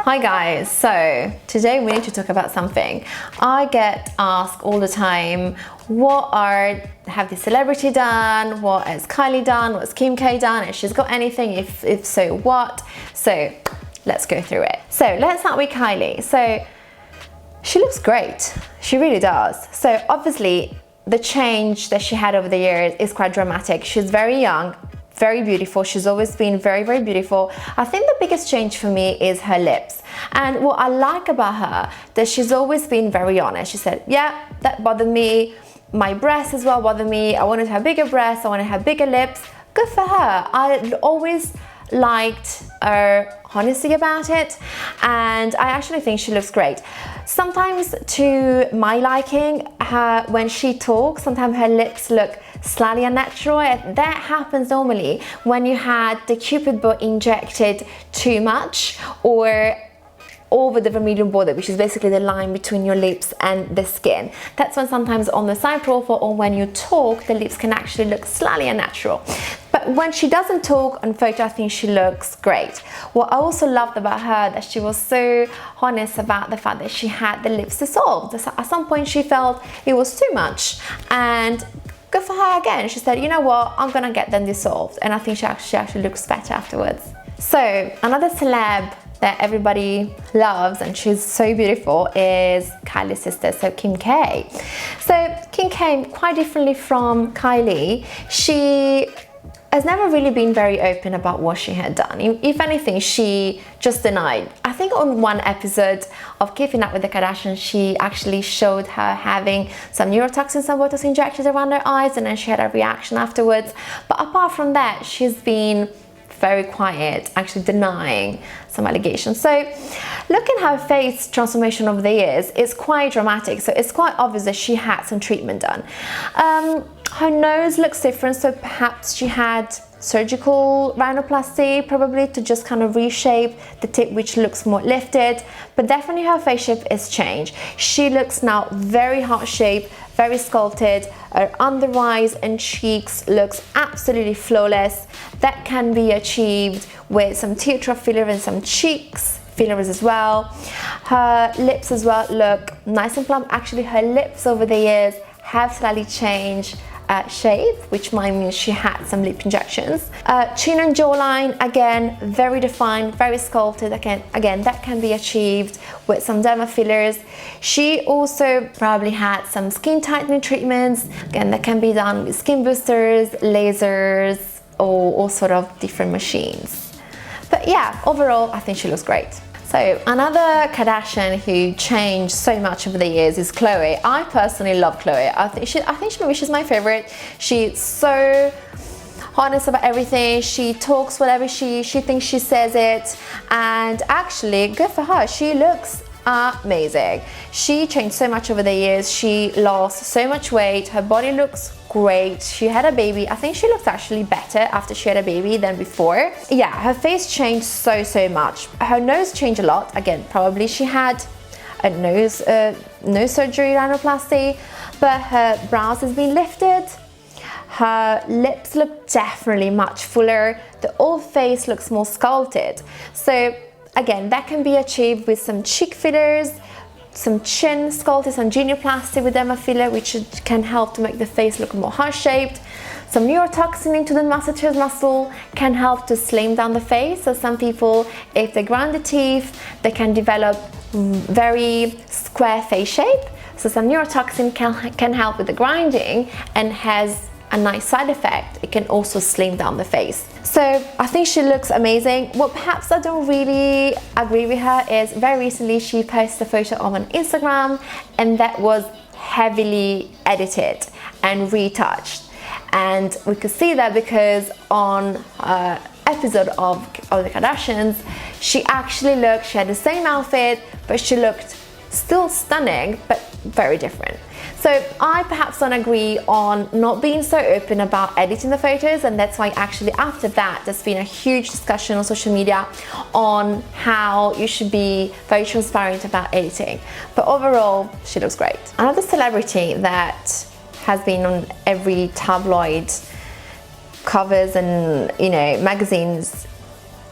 Hi guys, so today we need to talk about something. I get asked all the time, have the celebrity done? What has Kylie done? What's Kim K done? If she's got anything, if so, what? So let's go through it. So let's start with Kylie. So she looks great, she really does. So obviously the change that she had over the years is quite dramatic. She's very young, very beautiful. She's always been very, very beautiful. I think the biggest change for me is her lips. And what I like about her, that she's always been very honest. She said, yeah, that bothered me. My breasts as well bothered me. I wanted to have bigger breasts. I wanted to have bigger lips. Good for her. I always liked her honesty about it, and I actually think she looks great. Sometimes to my liking, when she talks, sometimes her lips look slightly unnatural. That happens normally when you had the cupid bow injected too much or over the vermilion border, which is basically the line between your lips and the skin. That's when sometimes on the side profile or when you talk, the lips can actually look slightly unnatural. But when she doesn't talk on photo, I think she looks great. What I also loved about her, that she was so honest about the fact that she had the lips dissolved. At some point she felt it was too much, and good for her again. She said, you know what, I'm gonna get them dissolved, and I think she actually looks better afterwards. So another celeb that everybody loves, and she's so beautiful, is Kylie's sister, so Kim K. So Kim K, quite differently from Kylie, she has never really been very open about what she had done. If anything, she just denied. I think on one episode of Keeping Up with the Kardashians, she actually showed her having some neurotoxins and Botox injections around her eyes, and then she had a reaction afterwards. But apart from that, she's been very quiet, actually denying some allegations. So looking at her face transformation over the years, it's quite dramatic. So it's quite obvious that she had some treatment done. Her nose looks different, so perhaps she had surgical rhinoplasty, probably to just kind of reshape the tip, which looks more lifted. But definitely her face shape is changed. She looks now very heart shaped, very sculpted. Her under eyes and cheeks looks absolutely flawless. That can be achieved with some teardrop filler and some cheeks fillers as well. Her lips as well look nice and plump. Actually, her lips over the years have slightly changed shape, which might mean she had some lip injections. Chin and jawline, again, very defined, very sculpted. Again, that can be achieved with some derma fillers. She also probably had some skin tightening treatments. Again, that can be done with skin boosters, lasers, or all sort of different machines. But yeah, overall, I think she looks great. So another Kardashian who changed so much over the years is Khloe. I personally love Khloe. I think maybe she's my favorite. She's so honest about everything. She talks whatever she thinks, she says it, and actually good for her. She looks amazing. She changed so much over the years. She lost so much weight. Her body looks great. She had a baby. I think she looks actually better after she had a baby than before. Yeah, her face changed so much. Her nose changed a lot. Again, probably she had a nose surgery, rhinoplasty, but her brows has been lifted. Her lips look definitely much fuller. The whole face looks more sculpted. So again, that can be achieved with some cheek fillers, some chin sculpting, some genioplasty with derma filler, which can help to make the face look more heart-shaped. Some neurotoxin into the masseter's muscle can help to slim down the face. So some people, if they grind the teeth, they can develop very square face shape. So some neurotoxin can help with the grinding and has a nice side effect. It can also slim down the face. So I think she looks amazing. What perhaps I don't really agree with her is very recently she posted a photo on Instagram, and that was heavily edited and retouched. And we could see that because on episode of the Kardashians, she had the same outfit, but she looked still stunning, but very different. So I perhaps don't agree on not being so open about editing the photos, and that's why actually after that there's been a huge discussion on social media on how you should be very transparent about editing. But overall, she looks great. Another celebrity that has been on every tabloid covers and magazines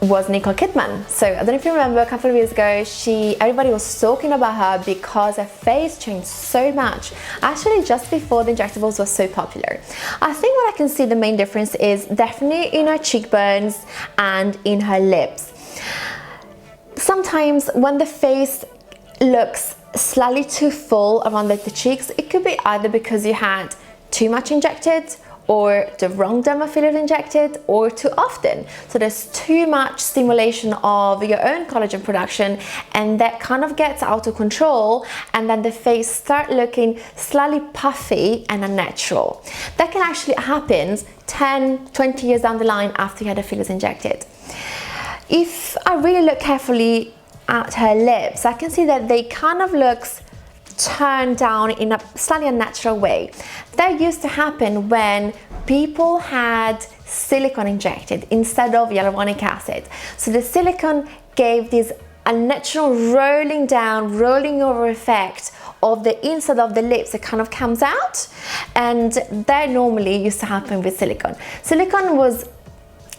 was Nicole Kidman. So I don't know if you remember, a couple of years ago, everybody was talking about her because her face changed so much, actually just before the injectables were so popular. I think what I can see the main difference is definitely in her cheekbones and in her lips. Sometimes when the face looks slightly too full around the cheeks, it could be either because you had too much injected, or the wrong dermal fillers injected, or too often. So there's too much stimulation of your own collagen production, and that kind of gets out of control, and then the face start looking slightly puffy and unnatural. That can actually happen 10, 20 years down the line after you had the fillers injected. If I really look carefully at her lips, I can see that they kind of looks turned down in a slightly unnatural way. That used to happen when people had silicone injected instead of hyaluronic acid. So the silicone gave this unnatural rolling down, rolling over effect of the inside of the lips. It kind of comes out, and that normally used to happen with silicone. Silicone was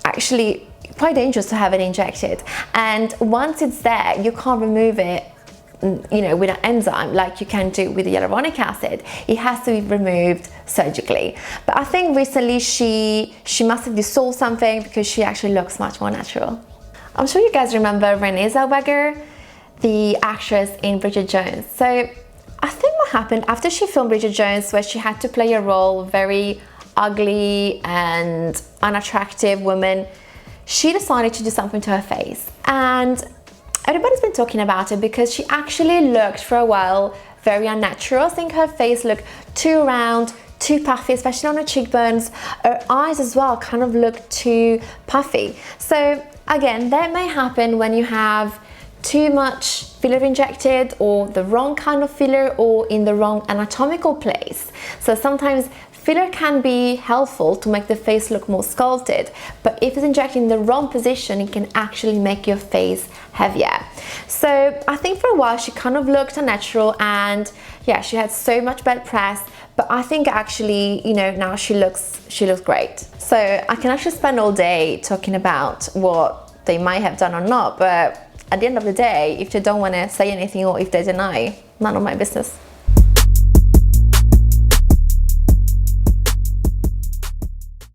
actually quite dangerous to have it injected, and once it's there, you can't remove it, you know, with an enzyme like you can do with the hyaluronic acid. It has to be removed surgically. But I think recently she must have dissolved something, because she actually looks much more natural. I'm sure you guys remember Renee Zellbrenner, the actress in Bridget Jones. So I think what happened after she filmed Bridget Jones, where she had to play a role, very ugly and unattractive woman, she decided to do something to her face, and everybody's been talking about it because she actually looked for a while very unnatural. I think her face looked too round, too puffy, especially on her cheekbones. Her eyes as well kind of looked too puffy. So again, that may happen when you have too much filler injected, or the wrong kind of filler, or in the wrong anatomical place. So sometimes filler can be helpful to make the face look more sculpted, but if it's injected in the wrong position, it can actually make your face heavier. So I think for a while she kind of looked unnatural, and yeah, she had so much bad press, but I think actually, you know, now she looks great. So I can actually spend all day talking about what they might have done or not, but at the end of the day, if they don't want to say anything, or if they deny, none of my business.